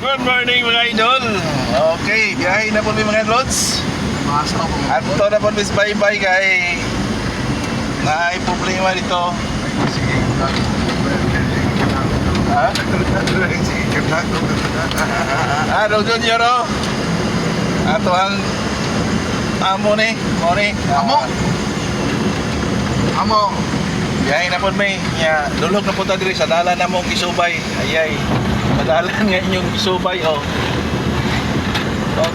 Good morning mga idol. Okay, biyahe na po mga lods. At ito na po mis bye-bye kay may problema dito. Ha? Dong Junior o. Ato ang amo ni. Amo. Biyahe na po may. Dulog na po ta diri sa dalan na mong isubay. Ayay. Madalan nga inyong isubay oh.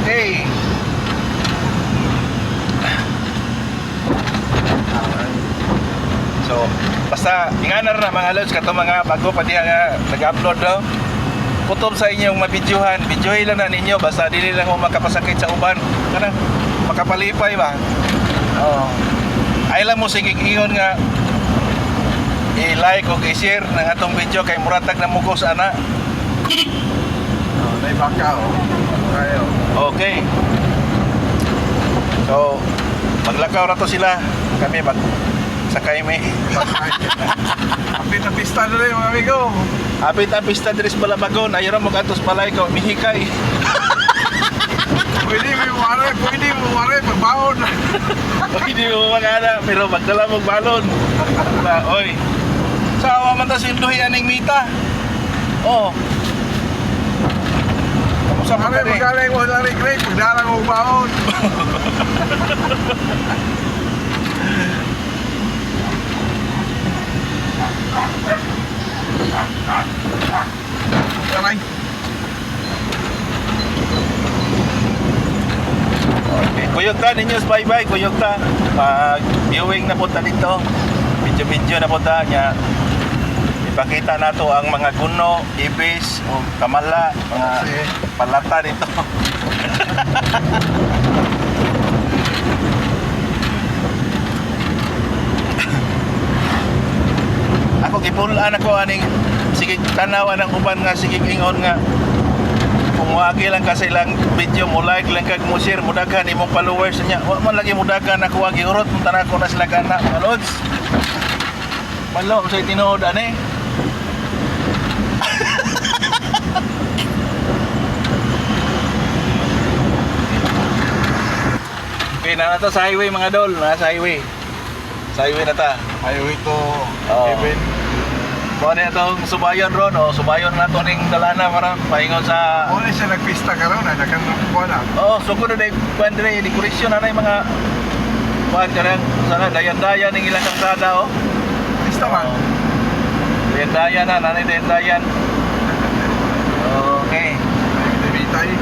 Okay. So, basta inganar na mga lods kato mga bago pa diha nga nag-upload no. Kutob sa inyong mabidyohan, bidyohin lang na ninyo basta dili lang mo makapasakit sa uban. Kana makapalipay ba? Oh. Ay lang mo sige ingon nga i-like o i-share ng atong video kay muratag na mugos ana. Baka Okay. So, maglakaw na to sila. Kami sakay may. Apit na pista na rin mga amigo. Apit ang pista diri sa Balabagon. Ayaw mo kantos palay ko mihikay. Pwede mo mare pagbaon. Hindi mo magana pero magdala mong balon. Oy. Sawa man ta sinduhi aning mita. Oh. Sa Mare magaling mo na rin pagdarang mo baon. Aray. Okay. Kuyog ta ninyo bye-bye kuyog ta. Pag viewing na punta dito. Video na punta niya. Ipakita nato ang mga guno, ibis, o kamala, mga palata dito. Ako gipulaan ako aning sige tanawan ng uban nga sige ingon nga kung wagi lang kasi lang video mo like lang kag mo share mo daghan imong followers niya wa man lagi mo daghan ako wagi urot punta na ako na sila kana mga lods. Malo sa tinuod ani. Okay, na to sa highway mga dol, nasa highway. Sa highway na ta. Highway to Heaven. Kuha na itong subayon ron, o subayon na ito ning dalana para pahingon sa... Muna siya nagpista ka ron, nakan kuha na. Oo, sugod na dahil kuhan rin, dekorasyon na yung mga... Kuhan ka rin, sana dayan-dayan ng ilang kalsada, o. Pista man. Dayan-dayan na, nanay dayan-dayan. Okay. Ay,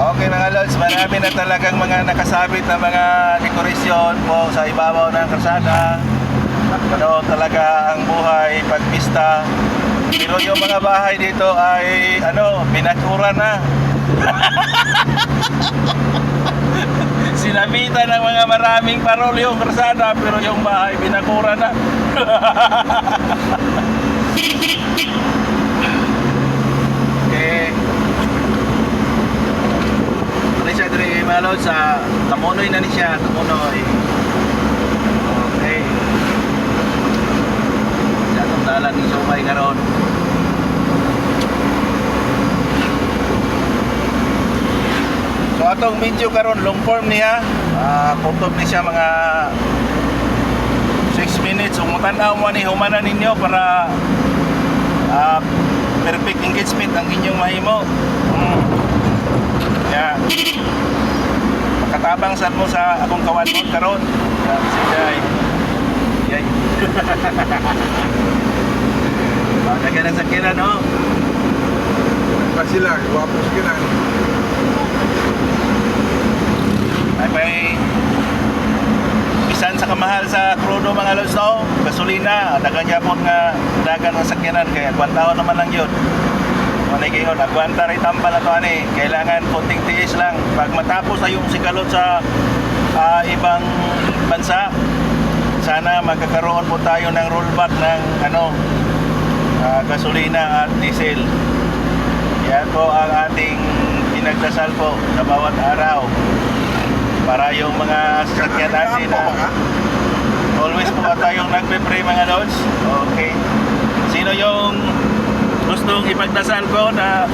Okay mga lods, marami na talagang mga nakasabit na mga dekorasyon po sa ibabaw ng kalsada. Ano talaga ang buhay pag pista. Pero yung mga bahay dito ay binakura na. Sinamitan ng mga maraming parol yung kalsada pero yung bahay binakura na. Siya diri malod sa Tamunoy na ni siya, Tamunoy. Okay. Sa atong dalan ni Sumay karon. So atong video karon long form niya. Kutob ni siya mga 6 minutes. Umutan-aw mo ni humanan ninyo para perfect engagement ang inyong mahimo. Ya. Makatabang sad mo sa akong kawanod karon. Sige. Yay. Baka ka na sakira no. sila, guwapo sila. May bisan sa kamahal sa krudo mga lods no, gasolina, naganyapon nga dagan ng sakyanan kaya kwantahon naman lang yun. Ano kayo, nagwanta rin tambal na to ani, kailangan konting tiis lang. Pag matapos na yung sikalot sa ibang bansa, sana magkakaroon po tayo ng rollback ng gasolina at diesel. Yan po ang ating pinagdasal po sa bawat araw para yung mga sasakyan natin always po tayong nagpe-pray mga lods. Okay, sino yung gustong ipagdasal ko na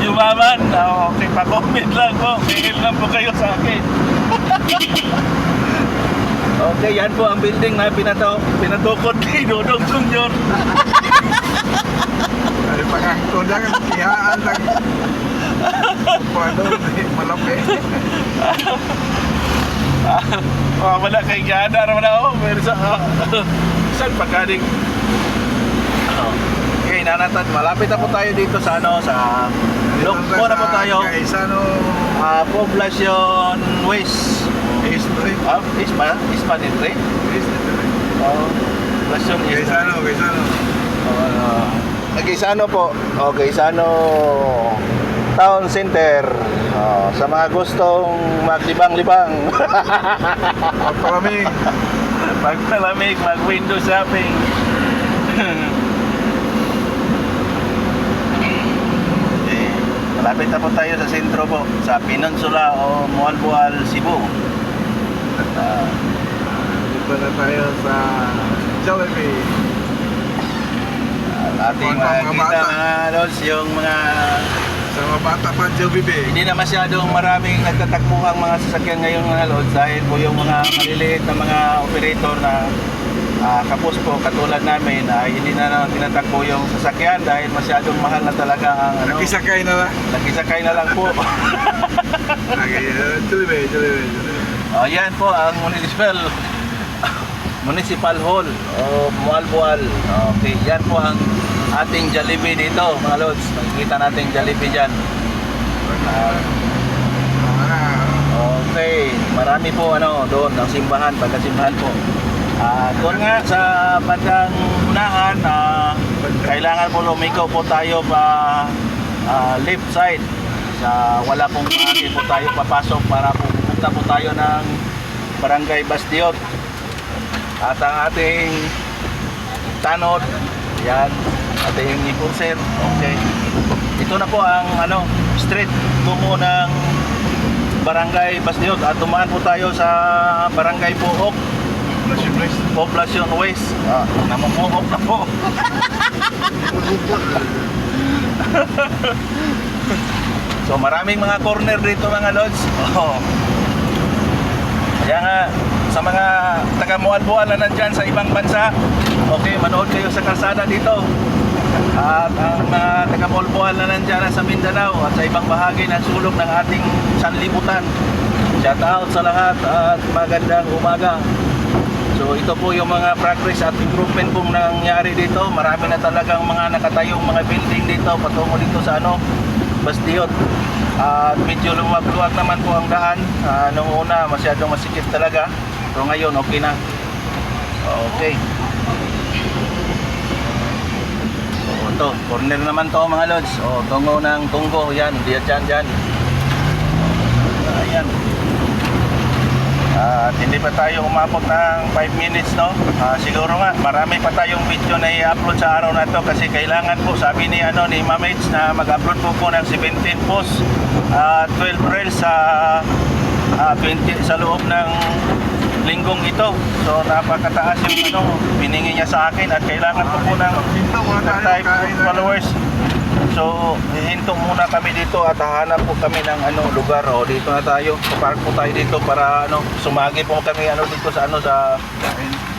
yumaman, okay, pa-comment lang po. Mail lang po kayo sa akin. Okay, yan po ang building na pinatukod ni Dodong Junior. Ay, pagkaktunan, kiyaan lang. Paano, malaki. Wala kay Gana naman ako. Pero saan pagkaling? Okay, nanatan. Malapit na po tayo dito sa Lukbo na po tayo. Kaisano, Poblacion West. East Street. Ispa din, pre? East Street. Poblacion East. Kaisano. Gaisano po. Gaisano Town Center. Sa mga gustong maglibang-libang. Pagpalamig, mag-window shopping. Malapit na po tayo sa sentro po, sa Peninsula o Mualboal, Cebu. Dito na tayo sa Jollibee. Ating makikita mga lods, yung mga Sa mga bata pa Jollibee. hindi na masyadong maraming nagtatakbuhang mga sasakyan ngayon mga lods dahil po yung mga maliliit na mga operator na kapos po katulad namin ay hindi na tinatakbo yung sasakyan dahil masyadong mahal na talaga ang Nakisakay na lang. nakisakay na lang po. Jollibee. Yan po ang Municipal Hall o Mualboal. Okay, yan po ang ating Jollibee dito mga lods. Makikita natin Jollibee dyan. Okay, marami po doon ang simbahan, pagkasimbahan po. Doon nga sa bandang unahan, kailangan po lumiko po tayo pa left side. Wala pong maaari po tayo papasok para pupunta po tayo ng Barangay Bastiod. At ang ating tanod, yan, ating ipurser. Okay. Ito na po ang street tungo ng Barangay Bastiod at tumaan po tayo sa Barangay Puok, Poblacion West. Namumuok na po. So maraming mga corner dito mga lods. Kaya nga sa mga taga Mualboal na nandyan sa ibang bansa, okay, manood kayo sa kalsada dito. At ang mga taga Mualboal na nandyan sa Mindanao at sa ibang bahagi ng sulok ng ating sanlibutan, shout out sa lahat at magandang umaga. So ito po yung mga progress at improvement pong nangyari dito. Marami na talagang mga nakatayong mga building dito patungo dito sa Bastiod. At medyo luwag-luwag naman po ang daan. Noong una masyadong masikip talaga. So ngayon okay na. Okay. So ito, corner naman to mga lods. Tungo ng tunggo. Yan, dyan. Ayan. At hindi pa tayo umabot ng 5 minutes, no? Siguro nga, marami pa tayong video na i-upload sa araw na to kasi kailangan po, sabi ni Mamage na mag-upload po ng 17 posts at 12 reels sa 20 sa loob ng linggong ito. So napakataas yung biningi niya sa akin at kailangan po ng 35 followers. So hihinto muna kami dito at hahanap po kami ng lugar. Dito na tayo. Park po tayo dito para sumagi po kami dito sa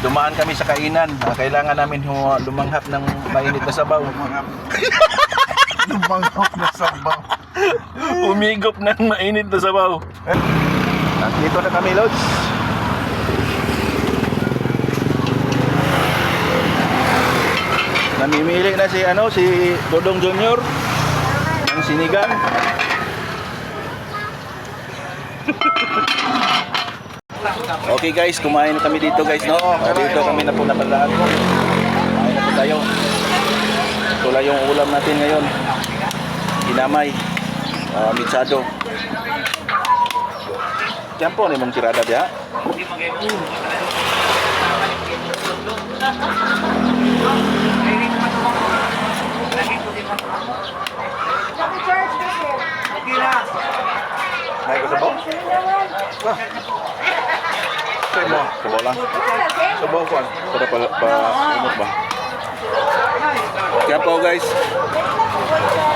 dumaan kami sa kainan. Kailangan namin lumanghap ng mainit na sabaw. Lumanghap na sabaw. Umigop ng mainit na sabaw. At dito na kami, lods. Namimili na si Dodong Junior ng sinigang. Okay guys, kumain na kami dito guys, no? Dito kami na po napadaan. Kumain na po tayo. Ito lang yung ulam natin ngayon. Ginamay. Mitsado. Diyan po ni mong tirada biya. Naik ko sabaw? Sabaw lang. Sabaw ko. Para pa umot ba? guys. Wait lang po, boy.